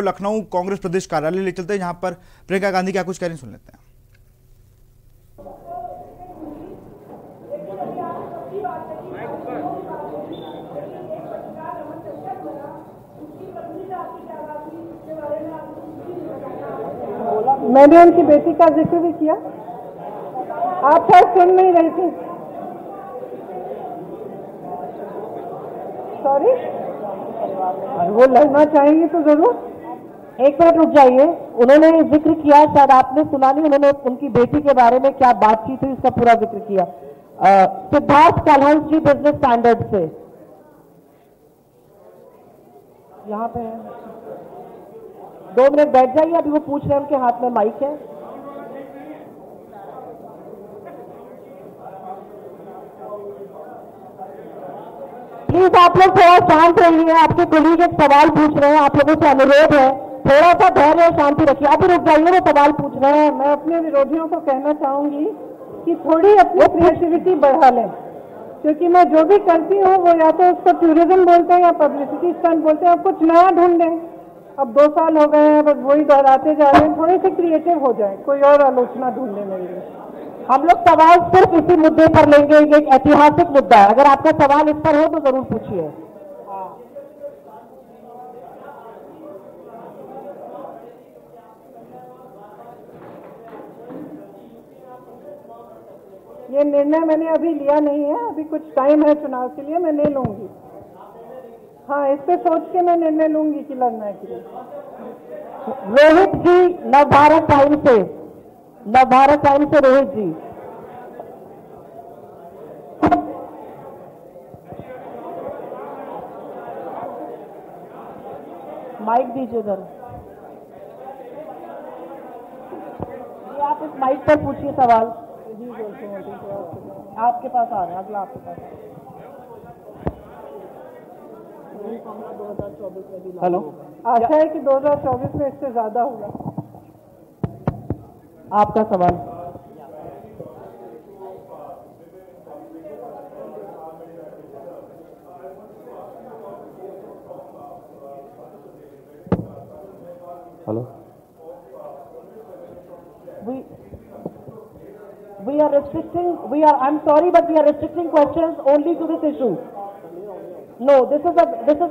लखनऊ कांग्रेस प्रदेश कार्यालय ले चलते हैं, जहां पर प्रियंका गांधी क्या कुछ कह रही सुन लेते हैं। मैंने उनकी बेटी का जिक्र भी किया, आप शायद सुन नहीं रही थी। सॉरी, वो लड़ना चाहेंगे तो जरूर। एक मिनट रुक जाइए, उन्होंने जिक्र किया, शायद आपने सुना नहीं, उन्होंने उनकी बेटी के बारे में क्या बातचीत हुई उसका पूरा जिक्र किया। सिद्धार्थ कलहंस जी बिजनेस स्टैंडर्ड से यहाँ पे है, 2 मिनट बैठ जाइए, अभी वो पूछ रहे हैं, उनके हाथ में माइक है। प्लीज आप लोग थोड़ा शांत रहिए, आपके कोलीग एक सवाल पूछ रहे हैं, आप लोगों से अनुरोध है थोड़ा सा धैर्य और शांति रखिए। अभी रुक जाइए, वो सवाल पूछ रहे हैं। मैं अपने विरोधियों को कहना चाहूंगी कि थोड़ी अपनी क्रिएटिविटी बढ़ा लें, क्योंकि मैं जो भी करती हूँ वो या तो उसको टूरिज्म बोलते हैं या पब्लिसिटी स्टंट बोलते हैं। अब कुछ नया ढूंढें, अब 2 साल हो गए हैं, बस वही दोहराते जा रहे हैं, थोड़े से क्रिएटिव हो जाए, कोई और आलोचना ढूंढने मेरे लिए। हम लोग सवाल सिर्फ इसी मुद्दे पर लेंगे, ये एक ऐतिहासिक मुद्दा है, अगर आपका सवाल इस पर हो तो जरूर पूछिए। ये निर्णय मैंने अभी लिया नहीं है, अभी कुछ टाइम है चुनाव के लिए, मैं ले लूंगी। हाँ, इस पे सोच के मैं निर्णय लूंगी कि लड़ना है कि नहीं। रोहित जी नवभारत टाइम से, नवभारत टाइम से रोहित जी। माइक दीजिए इधर, ये आप इस माइक पर पूछिए सवाल, आपके पास आ रहे हैं, अगला आपके पास। हेलो, आशा है कि 2024 में इससे ज्यादा होगा। आपका सवाल। Hello, we are restricting, I'm sorry, but we are restricting questions only to this issue. No, this is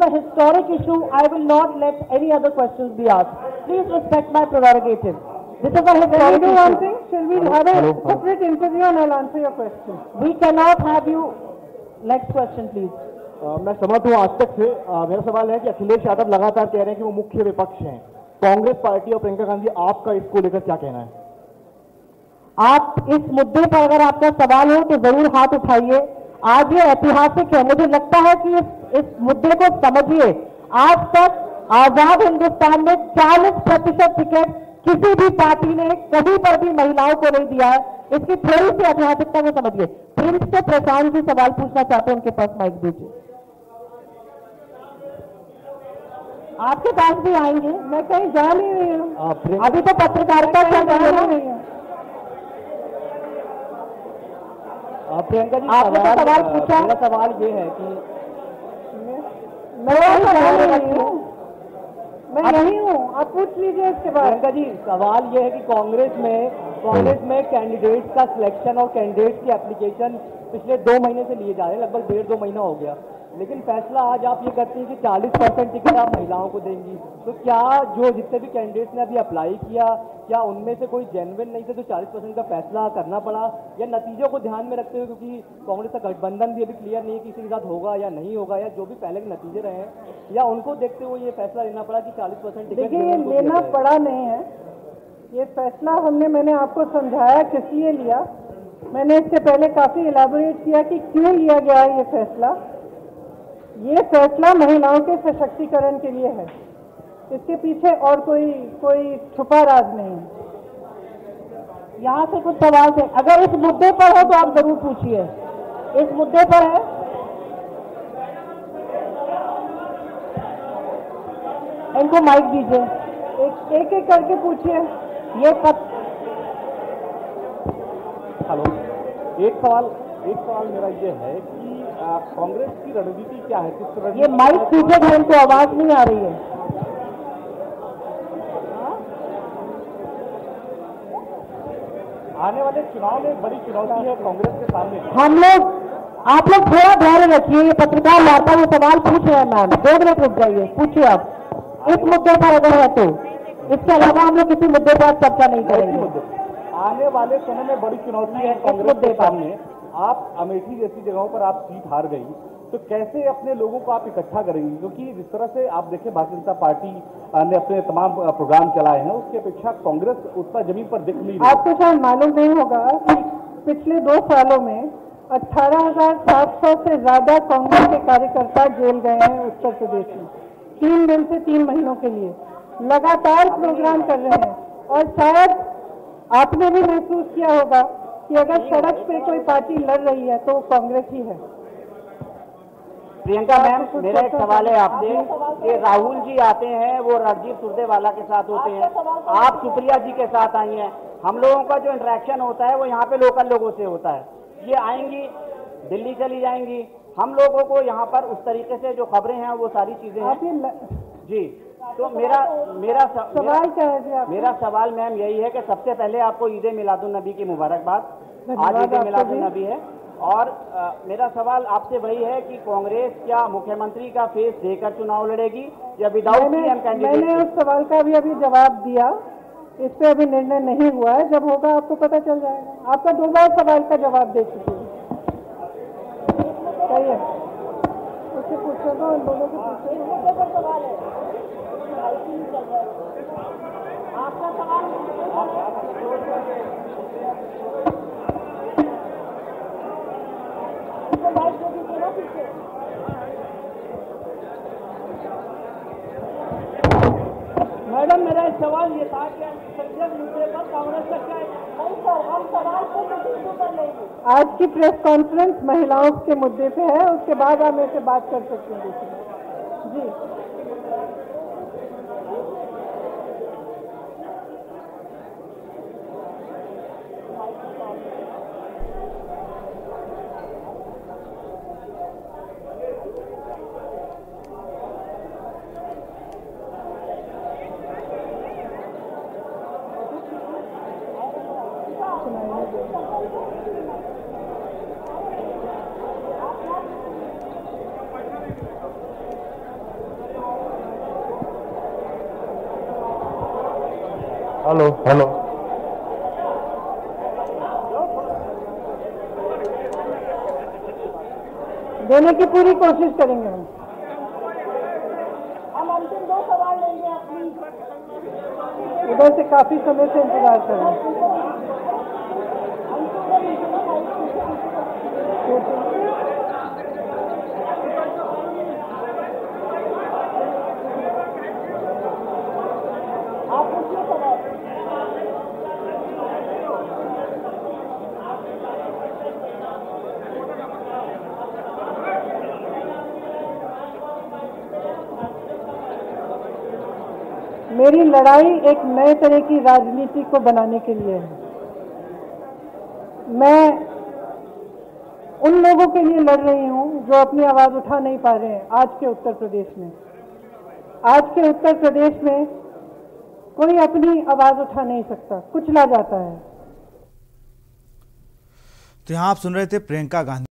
a historic issue. I will not let any other questions be asked. Please respect my prerogative. This is a historic issue. One thing, shall we have a separate interview and I'll answer your question? We cannot have you. Next question, please. मैं समझ हूँ आज तक से। मेरा सवाल है कि अखिलेश यादव लगातार कह रहे हैं कि वो मुख्य विपक्ष हैं, कांग्रेस पार्टी और प्रियंका गांधी, आपका इसको लेकर क्या कहना है? आप इस मुद्दे पर अगर आपका सवाल हो तो जरूर हाथ उठाइए। आज ये ऐतिहासिक है, मुझे लगता है कि इस मुद्दे को समझिए। आज तक आजाद हिंदुस्तान में 40% टिकट किसी भी पार्टी ने कभी पर भी महिलाओं को नहीं दिया है। इसकी थोड़ी सी ऐतिहासिकता को समझिए। प्रिंस से प्रशांत जी सवाल पूछना चाहते हैं, उनके पास माइक दीजिए। आपके पास भी आएंगे, मैं कहीं जा नहीं रही हूँ, अभी तो पत्रकारिता चल रही है। प्रियंका जी, आपने तो सवाल पूछा। मेरा सवाल ये है कि मैं यही हूँ, आप पूछ लीजिए इसके बाद। प्रियंका जी, सवाल ये है कि कांग्रेस में कैंडिडेट्स का सिलेक्शन और कैंडिडेट्स की एप्लीकेशन पिछले 2 महीने से लिए जा रहे हैं, लगभग 1.5-2 महीना हो गया, लेकिन फैसला आज आप ये करती हैं कि 40% टिकट आप महिलाओं को देंगी। तो क्या जो जितने भी कैंडिडेट्स ने अभी अप्लाई किया, क्या उनमें से कोई जेन्युइन नहीं थे तो 40% का फैसला करना पड़ा, या नतीजों को ध्यान में रखते हुए, क्योंकि कांग्रेस का गठबंधन भी अभी क्लियर नहीं है कि किसी के साथ होगा या नहीं होगा, या जो भी पहले के नतीजे रहे हैं, या उनको देखते हुए ये फैसला लेना पड़ा कि 40% टिकट? देखिए, लेना पड़ा नहीं है ये फैसला, मैंने आपको समझाया किस लिए लिया। मैंने इससे पहले काफी इलैबोरेट किया कि क्यों लिया गया ये फैसला। ये फैसला महिलाओं के सशक्तिकरण के लिए है, इसके पीछे और कोई छुपा राज नहीं है। यहाँ से कुछ सवाल थे, अगर इस मुद्दे पर हो तो आप जरूर पूछिए। इस मुद्दे पर है, इनको माइक दीजिए, एक एक करके पूछिए। ये हेलो, एक सवाल मेरा ये है कि कांग्रेस की रणनीति क्या है, किस तरह? ये माइक पीछे है, इनको आवाज नहीं आ रही है। आने वाले चुनाव में बड़ी चुनौती है कांग्रेस के सामने। हम लोग, आप लोग थोड़ा धैर्य रखिए, ये पत्रकार वार्ता में सवाल पूछ रहे हैं मैम, 2 मिनट रुक जाइए, पूछिए आप इस मुद्दे पर अगर है तो। इसके अलावा हम लोग किसी मुद्दे पर चर्चा नहीं करेंगे। आने वाले समय में बड़ी चुनौती है कांग्रेस के सामने। आप अमेठी जैसी जगहों पर आप सीट हार गई, तो कैसे अपने लोगों को आप इकट्ठा करेंगे? क्योंकि जिस तरह से आप देखें भारतीय जनता पार्टी ने अपने तमाम प्रोग्राम चलाए हैं, उसकी अपेक्षा कांग्रेस उतना जमीन पर दिख नहीं रही। आपको शायद मालूम नहीं होगा कि पिछले 2 सालों में 18,700 से ज्यादा कांग्रेस के कार्यकर्ता जेल गए हैं उत्तर प्रदेश में, 3 दिन से 3 महीनों के लिए लगातार प्रोग्राम कर रहे हैं। और शायद आपने भी महसूस किया होगा कि अगर सड़क पे कोई पार्टी लड़ रही है तो वो कांग्रेस ही है। प्रियंका मैम, मेरा एक सवाल है आपसे कि राहुल जी आते हैं, वो रणजीत सुरजेवाला के साथ होते हैं, आप सुप्रिया जी के साथ आई हैं, हम लोगों का जो इंटरेक्शन होता है वो यहाँ पे लोकल लोगों से होता है। ये आएंगी, दिल्ली चली जाएंगी, हम लोगों को यहाँ पर उस तरीके से जो खबरें हैं वो सारी चीजें हैं जी। तो मेरा सवाल क्या है? मेरा सवाल मैम यही है कि सबसे पहले आपको ईद मिलादुन नबी की मुबारकबाद। आज ईद मिलादुन नबी है, और मेरा सवाल आपसे वही है कि कांग्रेस क्या मुख्यमंत्री का फेस देकर चुनाव लड़ेगी या विदाउट सीएम कैंडिडेट? मैंने उस सवाल का भी अभी जवाब दिया, इस पे अभी निर्णय नहीं हुआ है, जब होगा आपको पता चल जाएगा। आपका 2 बार सवाल का जवाब दे चुकी हूँ। सही है, उससे पूछो तो उन दोनों को पूछो। सवाल है आपका सवाल। मैडम, मेरा एक सवाल ये था कि संसद मुद्दे पर कांग्रेस का क्या हम सवाल को कर लेंगे। आज की प्रेस कॉन्फ्रेंस महिलाओं के मुद्दे पे है, उसके बाद आप मेरे से बात कर सकते हैं जी। हेलो हेलो, देने की पूरी कोशिश करेंगे हम। अंतिम 2 सवाल लेंगे अपनी। उधर से काफी समय से इंतजार कर रहे हैं। मेरी लड़ाई एक नए तरह की राजनीति को बनाने के लिए है। मैं उन लोगों के लिए लड़ रही हूं जो अपनी आवाज उठा नहीं पा रहे हैं। आज के उत्तर प्रदेश में, आज के उत्तर प्रदेश में कोई अपनी आवाज उठा नहीं सकता, कुचला जाता है। तो यहाँ आप सुन रहे थे प्रियंका गांधी।